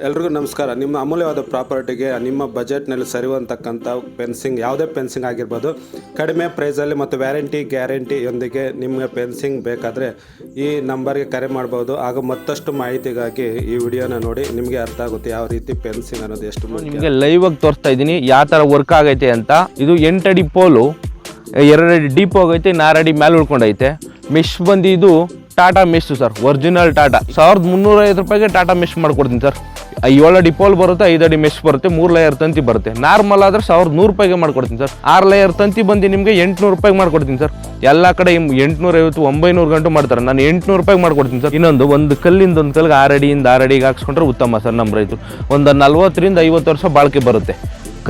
ಎಲ್ರಿಗೂ ನಮಸ್ಕಾರ. ನಿಮ್ಮ ಅಮೂಲ್ಯವಾದ ಪ್ರಾಪರ್ಟಿಗೆ ನಿಮ್ಮ ಬಜೆಟ್ನಲ್ಲಿ ಸರಿಯುವಂತಕ್ಕಂಥ ಫೆನ್ಸಿಂಗ್, ಯಾವುದೇ ಫೆನ್ಸಿಂಗ್ ಆಗಿರ್ಬೋದು, ಕಡಿಮೆ ಪ್ರೈಸಲ್ಲಿ ಮತ್ತು ವ್ಯಾರಂಟಿ ಗ್ಯಾರಂಟಿಯೊಂದಿಗೆ ನಿಮಗೆ ಫೆನ್ಸಿಂಗ್ ಬೇಕಾದರೆ ಈ ನಂಬರ್ಗೆ ಕರೆ ಮಾಡ್ಬೋದು. ಆಗ ಮತ್ತಷ್ಟು ಮಾಹಿತಿಗಾಗಿ ಈ ವಿಡಿಯೋನ ನೋಡಿ, ನಿಮಗೆ ಅರ್ಥ ಆಗುತ್ತೆ ಯಾವ ರೀತಿ ಫೆನ್ಸಿಂಗ್ ಅನ್ನೋದು ಎಷ್ಟು ಮುಖ್ಯ. ನಿಮಗೆ ಲೈವ್ ಆಗಿ ತೋರಿಸ್ತಾ ಇದ್ದೀನಿ ಯಾವ ಥರ ವರ್ಕ್ ಆಗೈತೆ ಅಂತ. ಇದು 8 ಅಡಿ ಪೋಲು, 2 ಅಡಿ ಡೀಪ್ ಹೋಗೈತೆ, 4 ಅಡಿ ಮೇಲೆ ಉಳ್ಕೊಂಡೈತೆ. ಮೆಶ್ ಬಂದು ಇದು Tata mesh sir, original Tata. 1350 ರೂಪಾಯಿಗೆ ಟಾಟಾ ಮೆಶ್ ಮಾಡ್ಕೊಡ್ತೀನಿ ಸರ್. 7 ಅಡಿ ಪೋಲ್ ಬರುತ್ತೆ, 5 ಅಡಿ ಮೆಶ್ ಬರುತ್ತೆ, 3 ಲೇಯರ್ ತಂತಿ ಬರುತ್ತೆ. ನಾರ್ಮಲ್ ಆದರೆ 1100 ರೂಪಾಯಿಗೆ ಮಾಡ್ಕೊಡ್ತೀನಿ ಸರ್. 6 ಲೇಯರ್ ತಂತಿ ಬಂದು ನಿಮಗೆ 800 ರೂಪಾಯಿಗೆ ಮಾಡ್ಕೊಡ್ತೀನಿ ಸರ್. ಎಲ್ಲ ಕಡೆ 850 900 ಗಂಟು ಮಾಡ್ತಾರೆ, ನಾನು 800 ರೂಪಾಯಿಗೆ ಮಾಡ್ಕೊಡ್ತೀನಿ ಸರ್. ಇನ್ನೊಂದು ಒಂದು ಕಲ್ಲಿಂದ ಒಂದು ಕಲ್ಗೆ 6 ಅಡಿಯಿಂದ 6 ಅಡಿಗೆ ಹಾಕ್ಸ್ಕೊಂಡ್ರೆ ಉತ್ತಮ ಸರ್. ನಮ್ಮ ರೈತರು ಒಂದು 40ರಿಂದ 50 ವರ್ಷ ಬಾಳಿಕೆ ಬರುತ್ತೆ.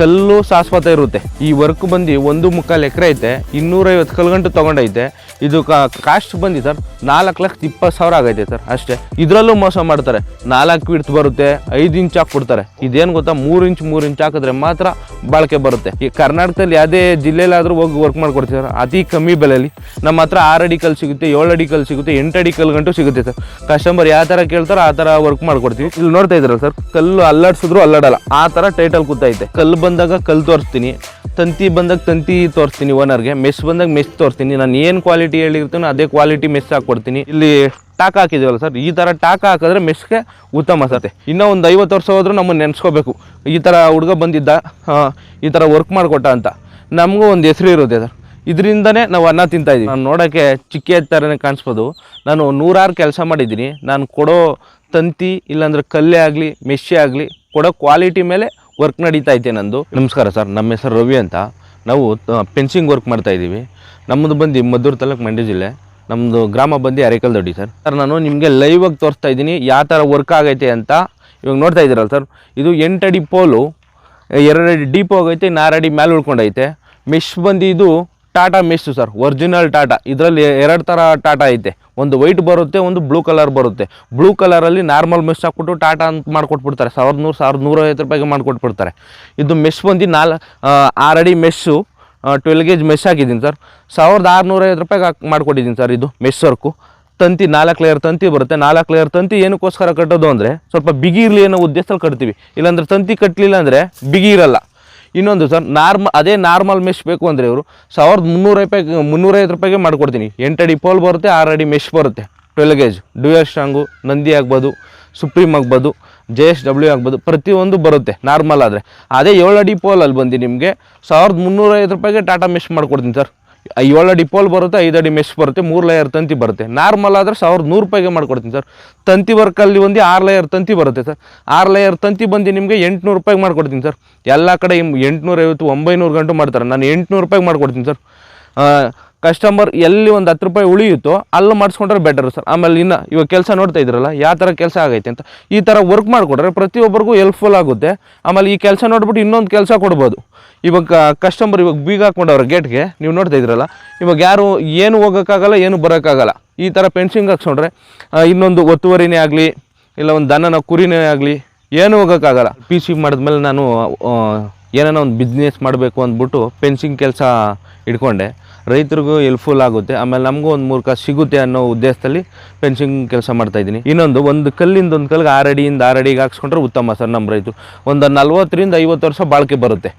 ಕಲ್ಲು ಶಾಶ್ವತ ಇರುತ್ತೆ. ಈ ವರ್ಕ್ ಬಂದು 1.25 ಎಕರೆ ಐತೆ, 250 ಕಲ್ಗಂಟು ತೊಗೊಂಡೈತೆ. ಇದು ಕಾಸ್ಟ್ ಬಂದು ಸರ್ 4,20,000 ಆಗೈತೆ ಸರ್ ಅಷ್ಟೇ. ಇದರಲ್ಲೂ ಮೋಸ ಮಾಡ್ತಾರೆ. 4 ವಿಡ್ತ್ ಬರುತ್ತೆ, 5 ಇಂಚ್ ಹಾಕ್ಬಿಡ್ತಾರೆ. ಇದೇನು ಗೊತ್ತಾ, 3 ಇಂಚ್ ಹಾಕಿದ್ರೆ ಮಾತ್ರ ಬಾಳಿಕೆ ಬರುತ್ತೆ. ಈ ಕರ್ನಾಟಕದಲ್ಲಿ ಯಾವುದೇ ಜಿಲ್ಲೆಯಲ್ಲಾದರೂ ಹೋಗಿ ವರ್ಕ್ ಮಾಡ್ಕೊಡ್ತೀವಿ ಸರ್, ಅತಿ ಕಮ್ಮಿ ಬೆಲೆಯಲ್ಲಿ. ನಮ್ಮ ಹತ್ರ 6 ಅಡಿ ಕಲ್ಲು ಸಿಗುತ್ತೆ, 7 ಅಡಿ ಕಲ್ಲು ಸಿಗುತ್ತೆ, 8 ಅಡಿ ಕಲ್ಗಂಟು ಸಿಗುತ್ತೆ ಸರ್. ಕಸ್ಟಮರ್ ಯಾವ ಥರ ಕೇಳ್ತಾರೋ ಆ ಥರ ವರ್ಕ್ ಮಾಡ್ಕೊಡ್ತೀವಿ. ಇಲ್ಲಿ ನೋಡ್ತಾ ಇದ್ದೀರಲ್ಲ ಸರ್, ಕಲ್ಲು ಅಲ್ಲಾಡ್ಸಿದ್ರು ಅಲ್ಲಾಡಲ್ಲ, ಆ ಥರ ಟೈಟಲ್ ಕೂತೈತೆ. ಕಲ್ಲು ಬಂದಾಗ ಕಲ್ಲು ತೋರಿಸ್ತೀನಿ, ತಂತಿ ಬಂದಾಗ ತಂತಿ ತೋರಿಸ್ತೀನಿ ಓನರ್ಗೆ, ಮೆಸ್ ಬಂದಾಗ ಮೆಸ್ ತೋರಿಸ್ತೀನಿ. ನಾನು ಏನು ಕ್ವಾಲಿಟಿ ಹೇಳಿರ್ತೀನಿ ಅದೇ ಕ್ವಾಲಿಟಿ ಮೆಸ್ ಹಾಕ್ಕೊಡ್ತೀನಿ. ಇಲ್ಲಿ ಟಾಕ್ ಹಾಕಿದ್ದೀವಲ್ಲ ಸರ್, ಈ ಥರ ಟಾಕ್ ಹಾಕಿದ್ರೆ ಮೆಸ್ಗೆ ಉತ್ತಮ ಸತ್ತೆ. ಇನ್ನೂ ಒಂದು 50 ವರ್ಷ ಹೋದರೂ ನಮ್ಮನ್ನು ನೆನೆಸ್ಕೋಬೇಕು, ಈ ಥರ ಹುಡುಗ ಬಂದಿದ್ದ, ಈ ಥರ ವರ್ಕ್ ಮಾಡಿಕೊಟ್ಟ ಅಂತ ನಮಗೂ ಒಂದು ಹೆಸರು ಇರುತ್ತೆ ಸರ್. ಇದರಿಂದನೇ ನಾವು ಅನ್ನ ತಿಂತಾಯಿದ್ದೀವಿ. ನಾನು ನೋಡೋಕ್ಕೆ ಚಿಕ್ಕ ಥರನೇ ಕಾಣಿಸ್ಬೋದು, ನಾನು 100 ಕೆಲಸ ಮಾಡಿದ್ದೀನಿ. ನಾನು ಕೊಡೋ ತಂತಿ ಇಲ್ಲಾಂದ್ರೆ ಕಲ್ಲೇ ಆಗಲಿ ಮೆಶ್ಶೇ ಆಗಲಿ ಕೊಡೋ ಕ್ವಾಲಿಟಿ ಮೇಲೆ ವರ್ಕ್ ನಡೀತಾ ಐತೆ ನಂದು. ನಮಸ್ಕಾರ ಸರ್, ನಮ್ಮ ಹೆಸರು ರವಿ ಅಂತ. ನಾವು ಫೆನ್ಸಿಂಗ್ ವರ್ಕ್ ಮಾಡ್ತಾಯಿದ್ದೀವಿ. ನಮ್ಮದು ಬಂದು ಮದ್ದೂರು ತಾಲೂಕು, ಮಂಡ್ಯ ಜಿಲ್ಲೆ. ನಮ್ಮದು ಗ್ರಾಮ ಬಂದು ಅರೇಕಲ್ದೊಡ್ಡಿ ಸರ್. ನಾನು ನಿಮಗೆ ಲೈವ್ ಆಗಿ ತೋರಿಸ್ತಾ ಇದ್ದೀನಿ ಯಾವ ಥರ ವರ್ಕ್ ಆಗೈತೆ ಅಂತ. ಇವಾಗ ನೋಡ್ತಾ ಇದ್ದೀರಲ್ಲ ಸರ್, ಇದು 8 ಅಡಿ ಪೋಲು, 2 ಅಡಿ ಡೀಪ್ ಹೋಗೈತೆ, 4 ಅಡಿ ಮೇಲೆ ಉಳ್ಕೊಂಡೈತೆ. ಮೆಶ್ ಬಂದು ಇದು Tata mesh sir, original Tata. ಇದರಲ್ಲಿ 2 ಥರ ಟಾಟಾ ಐತೆ, ಒಂದು ವೈಟ್ ಬರುತ್ತೆ, ಒಂದು ಬ್ಲೂ ಕಲರ್ ಬರುತ್ತೆ. ಬ್ಲೂ ಕಲರಲ್ಲಿ ನಾರ್ಮಲ್ ಮೆಶ್ ಹಾಕ್ಬಿಟ್ಟು ಟಾಟಾ ಅಂತ ಮಾಡಿಕೊಟ್ಬಿಡ್ತಾರೆ, 1100-1150 ರೂಪಾಯಿಗೆ ಮಾಡಿಕೊಟ್ಬಿಡ್ತಾರೆ. ಇದು ಮೆಶ್ ಬಂದು 6 ಅಡಿ ಮೆಶ್ಶು, 12 ಗೇಜ್ ಮೆಶ್ ಹಾಕಿದ್ದೀನಿ ಸರ್. 1650 ರೂಪಾಯಿಗೆ ಮಾಡಿಕೊಟ್ಟಿದ್ದೀನಿ ಸರ್. ಇದು ಮೆಶ್ ವರ್ಕು. ತಂತಿ 4 ಲೇಯರ್ ತಂತಿ ಬರುತ್ತೆ. 4 ಲೇಯರ್ ತಂತಿ ಏನಕ್ಕೋಸ್ಕರ ಕಟ್ಟೋದು ಅಂದರೆ ಸ್ವಲ್ಪ ಬಿಗಿ ಇರಲಿ ಅನ್ನೋ ಉದ್ದೇಶದಲ್ಲಿ ಕಟ್ತೀವಿ. ಇಲ್ಲಾಂದ್ರೆ ತಂತಿ ಕಟ್ಟಲಿಲ್ಲ ಅಂದರೆ ಬಿಗಿ ಇರಲ್ಲ. ಇನ್ನೊಂದು ಸರ್, ಅದೇ ನಾರ್ಮಲ್ ಮೆಶ್ ಬೇಕು ಅಂದರೆ ಇವರು 1350 ರೂಪಾಯಿಗೆ ಮಾಡಿಕೊಡ್ತೀನಿ. 8 ಅಡಿ ಪೋಲ್ ಬರುತ್ತೆ, 6 ಅಡಿ ಮೆಶ್ ಬರುತ್ತೆ, 12 ಗೇಜ್. ಡ್ಯೂಯರ್ ಸ್ಟ್ರಾಂಗು, ನಂದಿ ಆಗ್ಬೋದು, ಸುಪ್ರೀಮ್ ಆಗ್ಬೋದು, JSW ಆಗ್ಬೋದು, ಪ್ರತಿಯೊಂದು ಬರುತ್ತೆ ನಾರ್ಮಲ್ ಆದರೆ. ಅದೇ 7 ಅಡಿ ಪೋಲಲ್ಲಿ ಬಂದು ನಿಮಗೆ 1350 ರೂಪಾಯಿಗೆ ಟಾಟಾ ಮೆಶ್ ಮಾಡಿಕೊಡ್ತೀನಿ ಸರ್. 7 ಅಡಿ ಪೋಲ್ ಬರುತ್ತೆ, 5 ಅಡಿ ಮೆಶ್ ಬರುತ್ತೆ, 3 ಲೇಯರ್ ತಂತಿ ಬರುತ್ತೆ. ನಾರ್ಮಲ್ ಆದರೆ 1100 ರೂಪಾಯಿಗೆ ಮಾಡ್ಕೊಡ್ತೀನಿ ಸರ್. ತಂತಿ ವರ್ಕಲ್ಲಿ ಒಂದು 6 ಲೇಯರ್ ತಂತಿ ಬರುತ್ತೆ ಸರ್. 6 ಲೇಯರ್ ತಂತಿ ಬಂದು ನಿಮಗೆ 800 ರೂಪಾಯಿಗೆ ಮಾಡ್ಕೊಡ್ತೀನಿ ಸರ್. ಎಲ್ಲ ಕಡೆ 850 900 ಗಂಟು ಮಾಡ್ತಾರೆ, ನಾನು 800 ರೂಪಾಯಿಗೆ ಮಾಡ್ಕೊಡ್ತೀನಿ ಸರ್. ಕಸ್ಟಮರ್ ಎಲ್ಲಿ ಒಂದು 10 ರೂಪಾಯಿ ಉಳಿಯುತ್ತೋ ಅಲ್ಲಿ ಮಾಡಿಸ್ಕೊಂಡ್ರೆ ಬೆಟರ್ ಸರ್. ಆಮೇಲೆ ಇವಾಗ ಕೆಲಸ ನೋಡ್ತಾ ಇದ್ರಲ್ಲ ಯಾವ ಥರ ಕೆಲಸ ಆಗೈತೆ ಅಂತ, ಈ ಥರ ವರ್ಕ್ ಮಾಡಿಕೊಡ್ರೆ ಪ್ರತಿಯೊಬ್ಬರಿಗೂ ಹೆಲ್ಪ್ಫುಲ್ ಆಗುತ್ತೆ. ಆಮೇಲೆ ಈ ಕೆಲಸ ನೋಡ್ಬಿಟ್ಟು ಇನ್ನೊಂದು ಕೆಲಸ ಕೊಡ್ಬೋದು. ಇವಾಗ ಕಸ್ಟಮರ್ ಇವಾಗ ಬೀಗ ಹಾಕ್ಕೊಂಡವ್ರೆ ಗೇಟ್ಗೆ, ನೀವು ನೋಡ್ತಾ ಇದ್ರಲ್ಲ, ಇವಾಗ ಯಾರು ಏನು ಹೋಗೋಕ್ಕಾಗಲ್ಲ, ಏನು ಬರೋಕ್ಕಾಗಲ್ಲ. ಈ ಥರ ಫೆನ್ಸಿಂಗ್ ಹಾಕ್ಸ್ಕೊಂಡ್ರೆ ಇನ್ನೊಂದು ಒತ್ತುವರಿನೇ ಆಗಲಿ, ಇಲ್ಲ ಒಂದು ದನನ ಕುರಿನೇ ಆಗಲಿ, ಏನು ಹೋಗೋಕ್ಕಾಗಲ್ಲ. PC ಮಾಡಿದ್ಮೇಲೆ ನಾನು ಏನಾನ ಒಂದು ಬಿಸ್ನೆಸ್ ಮಾಡಬೇಕು ಅಂದ್ಬಿಟ್ಟು ಫೆನ್ಸಿಂಗ್ ಕೆಲಸ ಇಟ್ಕೊಂಡೆ. ರೈತರಿಗೂ ಹೆಲ್ಪ್ಫುಲ್ ಆಗುತ್ತೆ, ಆಮೇಲೆ ನಮಗೂ ಒಂದು 3 ಕಾಸು ಸಿಗುತ್ತೆ ಅನ್ನೋ ಉದ್ದೇಶದಲ್ಲಿ ಫೆನ್ಸಿಂಗ್ ಕೆಲಸ ಮಾಡ್ತಾಯಿದ್ದೀನಿ. ಇನ್ನೊಂದು ಒಂದು ಕಲ್ಲಿಂದ ಒಂದು ಕಲ್ಗೆ 6 ಅಡಿಯಿಂದ 6 ಅಡಿಗೆ ಹಾಕ್ಸ್ಕೊಂಡ್ರೆ ಉತ್ತಮ ಸರ್. ನಮ್ಮ ರೈತರು ಒಂದು 40ರಿಂದ 50 ವರ್ಷ ಬಾಳಿಕೆ ಬರುತ್ತೆ.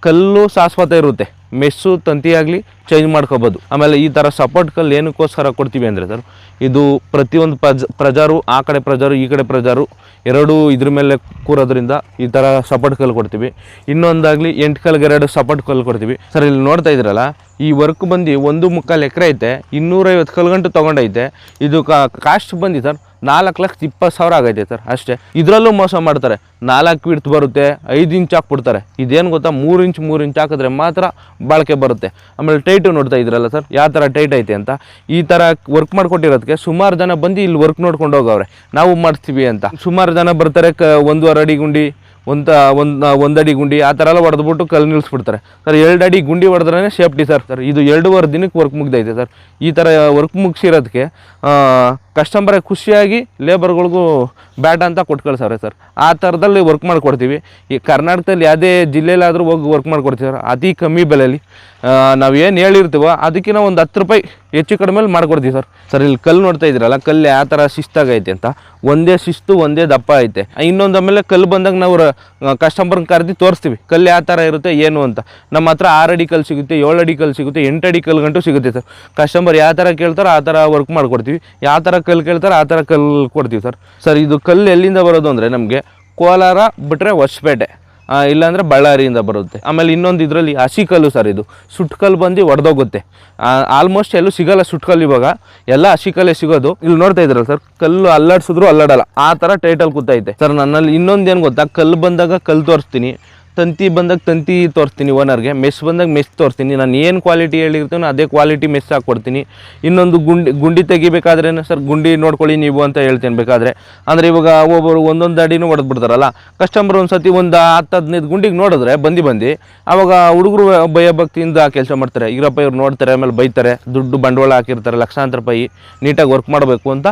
ಕಲ್ಲು ಶಾಶ್ವತ ಇರುತ್ತೆ, ಮೆಸ್ಸು ತಂತಿ ಆಗಲಿ ಚೇಂಜ್ ಮಾಡ್ಕೋಬೋದು. ಆಮೇಲೆ ಈ ಥರ ಸಪೋರ್ಟ್ ಕಲ್ಲು ಏನಕ್ಕೋಸ್ಕರ ಕೊಡ್ತೀವಿ ಅಂದರೆ ಸರ್, ಇದು ಪ್ರತಿಯೊಂದು ಪ್ರಜಾರು, ಆ ಕಡೆ ಪ್ರಜಾರು ಈ ಕಡೆ ಪ್ರಜಾರು ಎರಡೂ ಇದ್ರ ಮೇಲೆ ಕೂರೋದ್ರಿಂದ ಈ ಥರ ಸಪೋರ್ಟ್ ಕಲ್ಲು ಕೊಡ್ತೀವಿ. ಇನ್ನೊಂದಾಗಲಿ 8 ಕಲ್ಗೆ 2 ಸಪೋರ್ಟ್ ಕಲ್ಲು ಕೊಡ್ತೀವಿ ಸರ್. ಇಲ್ಲಿ ನೋಡ್ತಾ ಇದ್ರಲ್ಲ, ಈ ವರ್ಕ್ ಬಂದು 1.25 ಎಕರೆ ಐತೆ, 250 ಕಲ್ಗಂಟು ತೊಗೊಂಡೈತೆ. ಇದು ಕಾಸ್ಟ್ ಬಂದು ಸರ್ 4,20,000 ಆಗೈತೆ ಸರ್ ಅಷ್ಟೇ. ಇದರಲ್ಲೂ ಮೋಸ ಮಾಡ್ತಾರೆ. 4 ವಿಡ್ತ್ ಬರುತ್ತೆ, 5 ಇಂಚ್ ಹಾಕ್ಬಿಡ್ತಾರೆ. ಇದೇನು ಗೊತ್ತಾ, 3 ಇಂಚ್ ಹಾಕಿದ್ರೆ ಮಾತ್ರ ಬಾಳಿಕೆ ಬರುತ್ತೆ. ಆಮೇಲೆ ಟೈಟು ನೋಡ್ತಾ ಇದ್ರಲ್ಲ ಸರ್, ಯಾವ ಥರ ಟೈಟ್ ಐತೆ ಅಂತ. ಈ ಥರ ವರ್ಕ್ ಮಾಡ್ಕೊಟ್ಟಿರೋದಕ್ಕೆ ಸುಮಾರು ಜನ ಬಂದು ಇಲ್ಲಿ ವರ್ಕ್ ನೋಡ್ಕೊಂಡು ಹೋಗವ್ರೆ, ನಾವು ಮಾಡ್ತೀವಿ ಅಂತ. ಸುಮಾರು ಜನ ಬರ್ತಾರೆ, 1.25 ಅಡಿ ಗುಂಡಿ, 1 ಅಡಿ ಗುಂಡಿ ಆ ಥರ ಎಲ್ಲ ಹೊಡೆದ್ಬಿಟ್ಟು ಕಲ್ಲು ನಿಲ್ಲಿಸ್ಬಿಡ್ತಾರೆ ಸರ್. 2 ಅಡಿ ಗುಂಡಿ ಹೊಡೆದ್ರೇ ಸೇಫ್ಟಿ ಸರ್. ಇದು 2.5 ದಿನಕ್ಕೆ ವರ್ಕ್ ಮುಗ್ದೈತೆ ಸರ್. ಈ ಥರ ವರ್ಕ್ ಮುಗಿಸಿರೋದಕ್ಕೆ ಕಸ್ಟಮರೇ ಖುಷಿಯಾಗಿ ಲೇಬರ್ಗಳಿಗೂ ಬ್ಯಾಟ ಅಂತ ಕೊಟ್ಟು ಕಳ್ಸವ್ರೆ ಸರ್. ಆ ಥರದಲ್ಲಿ ವರ್ಕ್ ಮಾಡಿಕೊಡ್ತೀವಿ. ಈ ಕರ್ನಾಟಕದಲ್ಲಿ ಯಾವುದೇ ಜಿಲ್ಲೆಯಲ್ಲಾದರೂ ಹೋಗಿ ವರ್ಕ್ ಮಾಡಿಕೊಡ್ತೀವಿ ಸರ್, ಅತಿ ಕಮ್ಮಿ ಬೆಲೆಯಲ್ಲಿ. ನಾವೇನು ಹೇಳಿರ್ತೀವೋ ಅದಕ್ಕಿಂತ ಒಂದು 10 ರೂಪಾಯಿ ಹೆಚ್ಚು ಕಡಿಮೆ ಮಾಡಿಕೊಡ್ತೀವಿ ಸರ್. ಸರ್ ಇಲ್ಲಿ ಕಲ್ಲು ನೋಡ್ತಾ ಇದ್ದೀರಲ್ಲ, ಕಲ್ಲು ಯಾವ ಥರ ಶಿಸ್ತಾಗೈತೆ ಅಂತ, ಒಂದೇ ಶಿಸ್ತು ಒಂದೇ ದಪ್ಪ ಐತೆ. ಇನ್ನೊಂದು ಆಮೇಲೆ ಕಲ್ಲು ಬಂದಾಗ ನಾವು ಕಸ್ಟಮರ್ನ ಕರೆದು ತೋರಿಸ್ತೀವಿ ಕಲ್ಲು ಯಾವ ಥರ ಇರುತ್ತೆ ಏನು ಅಂತ. ನಮ್ಮ ಹತ್ರ 6 ಅಡಿ ಕಲ್ಲು ಸಿಗುತ್ತೆ, 7 ಅಡಿ ಕಲ್ಲು ಸಿಗುತ್ತೆ, 8 ಅಡಿ ಕಲ್ಲು ಗಂಟು ಸಿಗುತ್ತೆ ಸರ್. ಕಸ್ಟಮರ್ ಯಾವ ಥರ ಕೇಳ್ತಾರೋ ಆ ಥರ ವರ್ಕ್ ಮಾಡಿಕೊಡ್ತೀವಿ. ಯಾವ ಥರ ಕಲ್ಲು ಕೇಳ್ತಾರೋ ಆ ಥರ ಕಲ್ಲು ಕೊಡ್ತೀವಿ ಸರ್. ಸರ್ ಇದು ಕಲ್ಲು ಎಲ್ಲಿಂದ ಬರೋದು ಅಂದರೆ ನಮಗೆ ಕೋಲಾರ ಬಿಟ್ಟರೆ ಹೊಸಪೇಟೆ, ಇಲ್ಲಾಂದರೆ ಬಳ್ಳಾರಿಯಿಂದ ಬರುತ್ತೆ. ಆಮೇಲೆ ಇನ್ನೊಂದು ಇದರಲ್ಲಿ ಹಸಿ ಕಲ್ಲು ಸರ್, ಇದು ಸುಟ್ಕಲ್ಲು ಬಂದು ಒಡೆದೋಗುತ್ತೆ. ಆಲ್ಮೋಸ್ಟ್ ಎಲ್ಲೂ ಸಿಗೋಲ್ಲ ಸುಟ್ಕಲ್ಲು, ಇವಾಗ ಎಲ್ಲ ಹಸಿ ಕಲ್ಲೇ ಸಿಗೋದು. ಇಲ್ಲಿ ನೋಡ್ತಾ ಇದ್ರಲ್ಲ ಸರ್, ಕಲ್ಲು ಅಲ್ಲಾಡ್ಸಿದ್ರು ಅಲ್ಲಾಡಲ್ಲ, ಆ ಥರ ಟೈಟಲ್ ಕೂತೈತೆ ಸರ್. ನನ್ನಲ್ಲಿ ಇನ್ನೊಂದು ಏನು ಗೊತ್ತಾ, ಕಲ್ಲು ಬಂದಾಗ ಕಲ್ಲು ತೋರಿಸ್ತೀನಿ, ತಂತಿ ಬಂದಾಗ ತಂತಿ ತೋರಿಸ್ತೀನಿ ಓನರ್ಗೆ, ಮೆಸ್ ಬಂದಾಗ ಮೆಸ್ ತೋರಿಸ್ತೀನಿ. ನಾನು ಏನು ಕ್ವಾಲಿಟಿ ಹೇಳಿರ್ತೀನೋ ಅದೇ ಕ್ವಾಲಿಟಿ ಮೆಸ್ ಹಾಕ್ಕೊಡ್ತೀನಿ. ಇನ್ನೊಂದು ಗುಂಡಿ ತೆಗಿಬೇಕಾದ್ರೆ ಸರ್ ಗುಂಡಿ ನೋಡ್ಕೊಳ್ಳಿ ನೀವು ಅಂತ ಹೇಳ್ತೀನಿ ಬೇಕಾದರೆ. ಅಂದರೆ ಇವಾಗ ಒಬ್ಬರು ಒಂದೊಂದು ಅಡಿನೂ ಹೊಡೆದ್ಬಿಡ್ತಾರಲ್ಲ, ಕಸ್ಟಮರ್ ಒಂದು ಸತಿ ಒಂದು 10-15 ಗುಂಡಿಗೆ ನೋಡಿದ್ರೆ ಬಂದು ಆವಾಗ ಹುಡುಗರು ಭಯಭಕ್ತಿಯಿಂದ ಕೆಲಸ ಮಾಡ್ತಾರೆ. ಈರಪ್ಪ ಇವ್ರು ನೋಡ್ತಾರೆ, ಆಮೇಲೆ ಬೈತಾರೆ, ದುಡ್ಡು ಬಂಡವಾಳ ಹಾಕಿರ್ತಾರೆ ಲಕ್ಷಾಂತರ ರೂಪಾಯಿ, ನೀಟಾಗಿ ವರ್ಕ್ ಮಾಡಬೇಕು ಅಂತ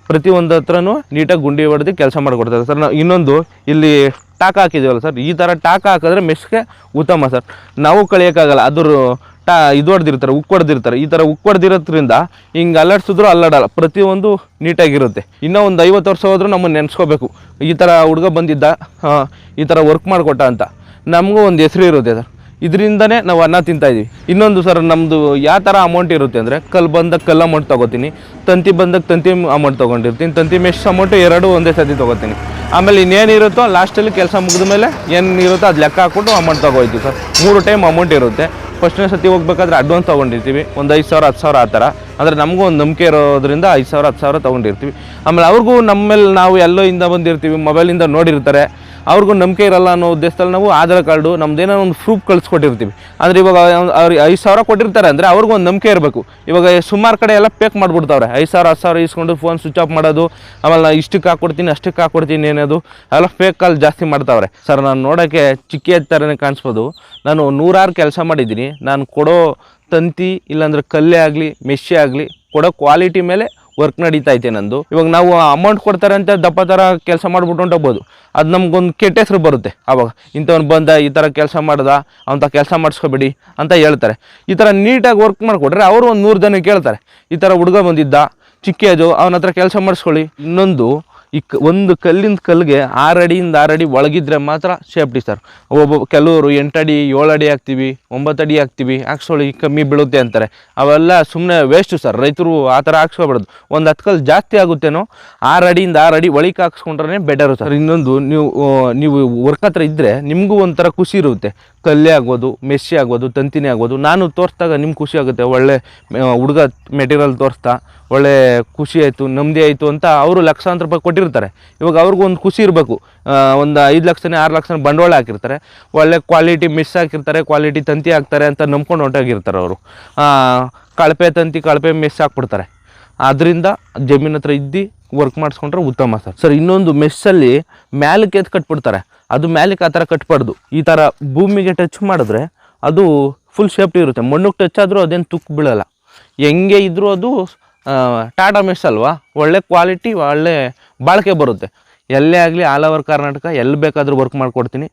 ಪ್ರತಿ ಒಂದು ಹತ್ರನೂ ನೀಟಾಗಿ ಗುಂಡಿ ಹೊಡೆದು ಕೆಲಸ ಮಾಡಿಕೊಡ್ತಾರೆ ಸರ್. ನಾವು ಇನ್ನೊಂದು ಇಲ್ಲಿ ಟಾಕ ಹಾಕಿದ್ದೀವಲ್ಲ ಸರ್, ಈ ಥರ ಟಾಕ ಹಾಕಿದ್ರೆ ಮೆಸ್ಗೆ ಉತ್ತಮ ಸರ್. ನಾವು ಕಳಿಯೋಕ್ಕಾಗಲ್ಲ, ಅದ್ರ ಇದು ಹೊಡೆದಿರ್ತಾರೆ, ಉಕ್ಕು ಹೊಡೆದಿರ್ತಾರೆ. ಈ ಥರ ಉಕ್ಕು ಹೊಡೆದಿರೋದ್ರಿಂದ ಹಿಂಗೆ ಅಲ್ಲಾಡ್ಸಿದ್ರು ಅಲ್ಲಾಡಲ್ಲ, ಪ್ರತಿಯೊಂದು ನೀಟಾಗಿರುತ್ತೆ. ಇನ್ನೂ ಒಂದು 50 ವರ್ಷ ಹೋದ್ರೂ ನಮ್ಮನ್ನು ನೆನೆಸ್ಕೋಬೇಕು, ಈ ಥರ ಹುಡುಗ ಬಂದಿದ್ದ, ಈ ಥರ ವರ್ಕ್ ಮಾಡಿಕೊಟ್ಟ ಅಂತ ನಮಗೂ ಒಂದು ಹೆಸರು ಇರುತ್ತೆ ಸರ್. ಇದರಿಂದನೇ ನಾವು ಅನ್ನ ತಿಂತಾಯಿದ್ದೀವಿ. ಇನ್ನೊಂದು ಸರ್, ನಮ್ಮದು ಯಾವ ಥರ ಅಮೌಂಟ್ ಇರುತ್ತೆ ಅಂದರೆ, ಕಲ್ಲು ಬಂದಾಗ ಕಲ್ಲು ಅಮೌಂಟ್ ತೊಗೋತೀನಿ, ತಂತಿ ಬಂದಾಗ ತಂತಿ ಅಮೌಂಟ್ ತೊಗೊಂಡಿರ್ತೀನಿ, ತಂತಿ ಮೆಶ್ ಅಮೌಂಟು 2 ಒಂದೇ ಸತಿ ತೊಗೋತೀನಿ. ಆಮೇಲೆ ಇನ್ನೇನಿರುತ್ತೋ ಲಾಸ್ಟಲ್ಲಿ ಕೆಲಸ ಮುಗಿದ ಮೇಲೆ ಏನಿರುತ್ತೋ ಅದು ಲೆಕ್ಕ ಹಾಕ್ಬಿಟ್ಟು ಅಮೌಂಟ್ ತೊಗೋಯ್ತೀವಿ ಸರ್. 3 ಟೈಮ್ ಅಮೌಂಟ್ ಇರುತ್ತೆ. ಫಸ್ಟ್ನೇ ಸತಿ ಹೋಗ್ಬೇಕಾದ್ರೆ ಅಡ್ವಾನ್ಸ್ ತೊಗೊಂಡಿರ್ತೀವಿ, ಒಂದು 5,000 10,000 ಆ ಥರ. ಅಂದರೆ ನಮಗೂ ಒಂದು ನಂಬಿಕೆ ಇರೋದ್ರಿಂದ 5,000 10,000 ತೊಗೊಂಡಿರ್ತೀವಿ. ಆಮೇಲೆ ಅವ್ರಿಗೂ ನಮ್ಮ ಮೇಲೆ ನಾವು ಎಲ್ಲೋ ಇಂದ ಬಂದಿರ್ತೀವಿ, ಮೊಬೈಲಿಂದ ನೋಡಿರ್ತಾರೆ, ಅವ್ರಿಗೂ ನಂಬಿಕೆ ಇರಲ್ಲ ಅನ್ನೋ ಉದ್ದೇಶದಲ್ಲಿ ನಾವು ಆಧಾರ್ ಕಾರ್ಡು ನಮ್ದೇನೋ ಒಂದು ಪ್ರೂಫ್ ಕಳಿಸ್ಕೊಟ್ಟಿರ್ತೀವಿ. ಅಂದರೆ ಇವಾಗ ಅವ್ರಿಗೆ 5,000 ಕೊಟ್ಟಿರ್ತಾರೆ ಅಂದರೆ ಅವ್ರಿಗೂ ಒಂದು ನಂಬಿಕೆ ಇರಬೇಕು. ಇವಾಗ ಸುಮಾರು ಕಡೆ ಎಲ್ಲ ಪೇಕ್ ಮಾಡಿಬಿಡ್ತಾವ್ರೆ, 5,000 10,000 ಇಸ್ಕೊಂಡು ಫೋನ್ ಸ್ವಿಚ್ ಆಫ್ ಮಾಡೋದು, ಆಮೇಲೆ ನಾನು ಇಷ್ಟಕ್ಕೆ ಹಾಕ್ಕೊಡ್ತೀನಿ ಅಷ್ಟಕ್ಕೆ ಹಾಕ್ಕೊಡ್ತೀನಿ ಏನದು ಎಲ್ಲ ಫೇಕ್ ಕಾಲ್ ಜಾಸ್ತಿ ಮಾಡ್ತಾವ್ರೆ ಸರ್. ನಾನು ನೋಡೋಕ್ಕೆ ಚಿಕ್ಕ ಥರನೇ ಕಾಣಿಸ್ಬೋದು, ನಾನು 100 ಕೆಲಸ ಮಾಡಿದ್ದೀನಿ. ನಾನು ಕೊಡೋ ತಂತಿ ಇಲ್ಲಾಂದರೆ ಕಲ್ಲೇ ಆಗಲಿ ಮೆಶ್ಶೇ ಆಗಲಿ ಕೊಡೋ ಕ್ವಾಲಿಟಿ ಮೇಲೆ ವರ್ಕ್ ನಡೀತಾ ಐತೆ ನಂದು. ಇವಾಗ ನಾವು ಅಮೌಂಟ್ ಕೊಡ್ತಾರೆ ಅಂತ ದಪ್ಪ ಥರ ಕೆಲಸ ಮಾಡಿಬಿಟ್ಟು ಹೊಂಟೋಗ್ಬೋದು, ಅದು ನಮ್ಗೊಂದು ಕೆಟ್ಟ ಹೆಸರು ಬರುತ್ತೆ. ಆವಾಗ ಇಂಥವ್ನು ಬಂದ ಈ ಥರ ಕೆಲಸ ಮಾಡ್ದ, ಅಂಥ ಕೆಲಸ ಮಾಡಿಸ್ಕೊಬೇಡಿ ಅಂತ ಹೇಳ್ತಾರೆ. ಈ ಥರ ನೀಟಾಗಿ ವರ್ಕ್ ಮಾಡಿಕೊಟ್ರೆ ಅವರು ಒಂದು 100 ಜನ ಕೇಳ್ತಾರೆ, ಈ ಥರ ಹುಡುಗ ಬಂದಿದ್ದ ಚಿಕ್ಕದು, ಅವನ ಹತ್ರ ಕೆಲಸ ಮಾಡಿಸ್ಕೊಳ್ಳಿ. ಇನ್ನೊಂದು ಒಂದು ಕಲ್ಲಿಂದ ಕಲ್ಲಿಗೆ 6 ಅಡಿಯಿಂದ 6 ಅಡಿ ಒಳಗಿದ್ರೆ ಮಾತ್ರ ಸೇಫ್ಟಿ ಸರ್. ಕೆಲವರು 8 ಅಡಿ 7 ಅಡಿ ಹಾಕ್ತೀವಿ, 9 ಅಡಿ ಹಾಕ್ತೀವಿ, ಹಾಕ್ಸೋಳಿ ಕಮ್ಮಿ ಬೀಳುತ್ತೆ ಅಂತಾರೆ. ಅವೆಲ್ಲ ಸುಮ್ಮನೆ ವೇಸ್ಟು ಸರ್. ರೈತರು ಆ ಥರ ಹಾಕ್ಸ್ಕೊಬಾರ್ದು. ಒಂದು 10 ಕಲ್ಲು ಜಾಸ್ತಿ ಆಗುತ್ತೇನೋ, 6 ಅಡಿಯಿಂದ 6 ಅಡಿ ಒಳಗೆ ಹಾಕ್ಸ್ಕೊಂಡ್ರೆ ಬೆಟರು ಸರ್. ಇನ್ನೊಂದು ನೀವು ವರ್ಕ್ ಹತ್ರ ಇದ್ದರೆ ನಿಮಗೂ ಒಂಥರ ಖುಷಿ ಇರುತ್ತೆ. ಕಲ್ಲೇ ಆಗ್ಬೋದು, ಮೆಸ್ಸಿ ಆಗ್ಬೋದು, ತಂತಿನೇ ಆಗ್ಬೋದು. ನಾನು ತೋರಿಸ್ದಾಗ ನಿಮ್ಗೆ ಖುಷಿ ಆಗುತ್ತೆ, ಒಳ್ಳೆ ಹುಡುಗ ಮೆಟೀರಿಯಲ್ ತೋರಿಸ್ತಾ ಒಳ್ಳೆ ಖುಷಿ ಆಯಿತು, ನೆಮ್ಮದಿ ಆಯಿತು ಅಂತ ಅವರು ಲಕ್ಷಾಂತರ ರೂಪಾಯಿ ಕೊಟ್ಟಿರ್ತಾರೆ. ಇವಾಗ ಅವ್ರಿಗೂ ಒಂದು ಖುಷಿ ಇರಬೇಕು. ಒಂದು 5 ಲಕ್ಷನೇ 6 ಲಕ್ಷನೇ ಬಂಡವಾಳ ಹಾಕಿರ್ತಾರೆ, ಒಳ್ಳೆ ಕ್ವಾಲಿಟಿ ಮಿಸ್ ಹಾಕಿರ್ತಾರೆ, ಕ್ವಾಲಿಟಿ ತಂತಿ ಹಾಕ್ತಾರೆ ಅಂತ ನಂಬ್ಕೊಂಡು ಹೊಂಟೋಗಿರ್ತಾರೆ ಅವರು. ಕಳಪೆ ತಂತಿ ಕಳಪೆ ಮೆಸ್ ಹಾಕ್ಬಿಡ್ತಾರೆ. ಅದರಿಂದ ಜಮೀನು ಹತ್ರ ಇದ್ದು ವರ್ಕ್ ಮಾಡಿಸ್ಕೊಂಡ್ರೆ ಉತ್ತಮ ಸರ್. ಸರ್ ಇನ್ನೊಂದು ಮೆಸ್ಸಲ್ಲಿ ಮ್ಯಾಲಕ್ಕೆ ಎದ್ದು ಕಟ್ಬಿಡ್ತಾರೆ, ಅದು ಮ್ಯಾಲಕ್ಕೆ ಆ ಥರ ಕಟ್ಬಾರ್ದು. ಈ ಥರ ಭೂಮಿಗೆ ಟಚ್ ಮಾಡಿದ್ರೆ ಅದು ಫುಲ್ ಸೇಫ್ಟಿ ಇರುತ್ತೆ. ಮಣ್ಣಿಗೆ ಟಚ್ ಆದರೂ ಅದೇನು ತುಕ್ಕು ಬೀಳಲ್ಲ. ಹೆಂಗೆ ಇದ್ದರೂ ಅದು ಟಾಟಾ ಮೆಸ್ ಅಲ್ವಾ, ಒಳ್ಳೆ ಕ್ವಾಲಿಟಿ ಒಳ್ಳೆ ಬಾಳಿಕೆ ಬರುತ್ತೆ. ಎಲ್ಲೇ ಆಗಲಿ ಆಲ್ ಓವರ್ ಕರ್ನಾಟಕ ಎಲ್ಲಿ ಬೇಕಾದರೂ ವರ್ಕ್ ಮಾಡಿಕೊಡ್ತೀನಿ.